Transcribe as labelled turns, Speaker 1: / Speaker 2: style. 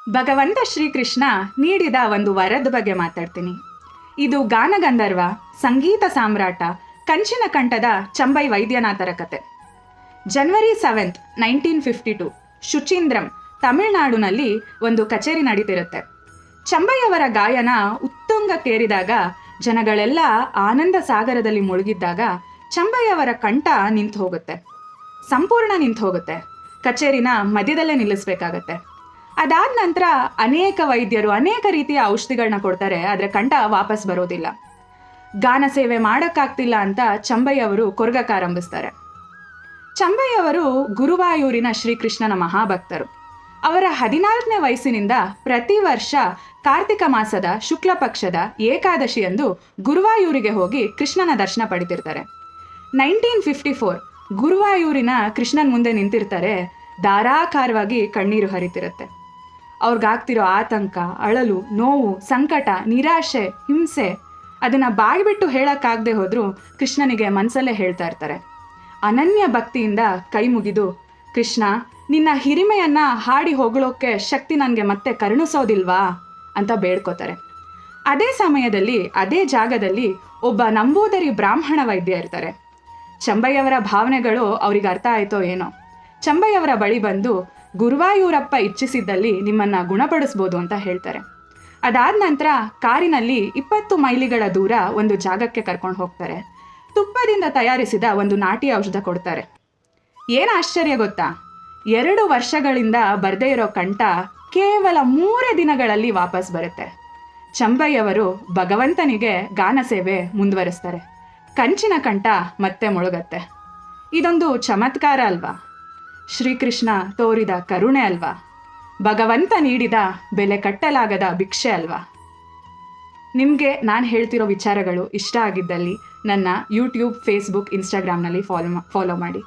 Speaker 1: ಭಗವಂತ ಶ್ರೀಕೃಷ್ಣ ನೀಡಿದ ಒಂದು ವರದ ಬಗ್ಗೆ ಮಾತಾಡ್ತೀನಿ. ಇದು ಗಾನಗಂಧರ್ವ, ಸಂಗೀತ ಸಾಮ್ರಾಟ, ಕಂಚಿನ ಕಂಠದ ಚಂಬೈ ವೈದ್ಯನಾಥರ ಕತೆ. ಜನವರಿ 7, 1952 ಶುಚೀಂದ್ರಂ, ತಮಿಳುನಾಡಿನಲ್ಲಿ ಒಂದು ಕಚೇರಿ ನಡೀತಿರುತ್ತೆ. ಚಂಬೈಯವರ ಗಾಯನ ಉತ್ತುಂಗಕ್ಕೇರಿದಾಗ, ಜನಗಳೆಲ್ಲ ಆನಂದ ಸಾಗರದಲ್ಲಿ ಮುಳುಗಿದ್ದಾಗ ಚಂಬೈಯವರ ಕಂಠ ನಿಂತು ಹೋಗುತ್ತೆ, ಸಂಪೂರ್ಣ ನಿಂತು ಹೋಗುತ್ತೆ. ಕಚೇರಿನ ಮಧ್ಯದಲ್ಲೇ ನಿಲ್ಲಿಸ್ಬೇಕಾಗತ್ತೆ. ಅದಾದ ನಂತರ ಅನೇಕ ವೈದ್ಯರು ಅನೇಕ ರೀತಿಯ ಔಷಧಿಗಳನ್ನ ಕೊಡ್ತಾರೆ, ಆದರೆ ಕಂಠ ವಾಪಸ್ ಬರೋದಿಲ್ಲ. ಗಾನ ಸೇವೆ ಮಾಡೋಕ್ಕಾಗ್ತಿಲ್ಲ ಅಂತ ಚಂಬೈಯವರು ಕೊರಗಕ್ಕಾರಂಭಿಸ್ತಾರೆ. ಚಂಬೈಯವರು ಗುರುವಾಯೂರಿನ ಶ್ರೀಕೃಷ್ಣನ ಮಹಾಭಕ್ತರು. ಅವರ 14ನೇ ವಯಸ್ಸಿನಿಂದ ಪ್ರತಿ ವರ್ಷ ಕಾರ್ತಿಕ ಮಾಸದ ಶುಕ್ಲ ಪಕ್ಷದ ಏಕಾದಶಿಯಂದು ಗುರುವಾಯೂರಿಗೆ ಹೋಗಿ ಕೃಷ್ಣನ ದರ್ಶನ ಪಡಿತಿರ್ತಾರೆ. 1954 ಗುರುವಾಯೂರಿನ ಕೃಷ್ಣನ ಮುಂದೆ ನಿಂತಿರ್ತಾರೆ. ಧಾರಾಕಾರವಾಗಿ ಕಣ್ಣೀರು ಹರಿತಿರುತ್ತೆ. ಅವ್ರಿಗಾಗ್ತಿರೋ ಆತಂಕ, ಅಳಲು, ನೋವು, ಸಂಕಟ, ನಿರಾಶೆ, ಹಿಂಸೆ ಅದನ್ನು ಬಾಯ್ಬಿಟ್ಟು ಹೇಳೋಕ್ಕಾಗದೆ ಹೋದರೂ ಕೃಷ್ಣನಿಗೆ ಮನಸ್ಸಲ್ಲೇ ಹೇಳ್ತಾ ಇರ್ತಾರೆ. ಅನನ್ಯ ಭಕ್ತಿಯಿಂದ ಕೈ ಮುಗಿದು, ಕೃಷ್ಣ, ನಿನ್ನ ಹಿರಿಮೆಯನ್ನು ಹಾಡಿ ಹೊಗಳೋಕ್ಕೆ ಶಕ್ತಿ ನನಗೆ ಮತ್ತೆ ಕರುಣಿಸೋದಿಲ್ವಾ ಅಂತ ಬೇಡ್ಕೋತಾರೆ. ಅದೇ ಸಮಯದಲ್ಲಿ ಅದೇ ಜಾಗದಲ್ಲಿ ಒಬ್ಬ ನಂಬೂದರಿ ಬ್ರಾಹ್ಮಣ ವೈದ್ಯ ಇರ್ತಾರೆ. ಚಂಬೈಯವರ ಭಾವನೆಗಳು ಅವ್ರಿಗೆ ಅರ್ಥ ಆಯಿತೋ ಏನೋ. ಚಂಬೈಯವರ ಬಳಿ ಬಂದು, ಗುರುವಾಯೂರಪ್ಪ ಇಚ್ಛಿಸಿದ್ದಲ್ಲಿ ನಿಮ್ಮನ್ನು ಗುಣಪಡಿಸ್ಬೋದು ಅಂತ ಹೇಳ್ತಾರೆ. ಅದಾದ ನಂತರ ಕಾರಿನಲ್ಲಿ 20 ಮೈಲಿಗಳ ದೂರ ಒಂದು ಜಾಗಕ್ಕೆ ಕರ್ಕೊಂಡು ಹೋಗ್ತಾರೆ. ತುಪ್ಪದಿಂದ ತಯಾರಿಸಿದ ಒಂದು ನಾಟಿ ಔಷಧ ಕೊಡ್ತಾರೆ. ಏನು ಆಶ್ಚರ್ಯ ಗೊತ್ತಾ, 2 ವರ್ಷಗಳಿಂದ ಬರದೇ ಇರೋ ಕಂಠ ಕೇವಲ 3 ದಿನಗಳಲ್ಲಿ ವಾಪಸ್ ಬರುತ್ತೆ. ಚಂಬೈಯವರು ಭಗವಂತನಿಗೆ ಗಾನ ಸೇವೆ ಮುಂದುವರಿಸ್ತಾರೆ. ಕಂಚಿನ ಕಂಠ ಮತ್ತೆ ಮುಳುಗತ್ತೆ. ಇದೊಂದು ಚಮತ್ಕಾರ ಅಲ್ವಾ? ಶ್ರೀಕೃಷ್ಣ ತೋರಿದ ಕರುಣೆ ಅಲ್ವಾ? ಭಗವಂತ ನೀಡಿದ ಬೆಲೆ ಕಟ್ಟಲಾಗದ ಭಿಕ್ಷೆ ಅಲ್ವಾ? ನಿಮಗೆ ನಾನು ಹೇಳ್ತಿರೋ ವಿಚಾರಗಳು ಇಷ್ಟ ಆಗಿದ್ದಲ್ಲಿ ನನ್ನ ಯೂಟ್ಯೂಬ್, ಫೇಸ್ಬುಕ್, ಇನ್ಸ್ಟಾಗ್ರಾಮ್ನಲ್ಲಿ ಫಾಲೋ ಮಾಡಿ.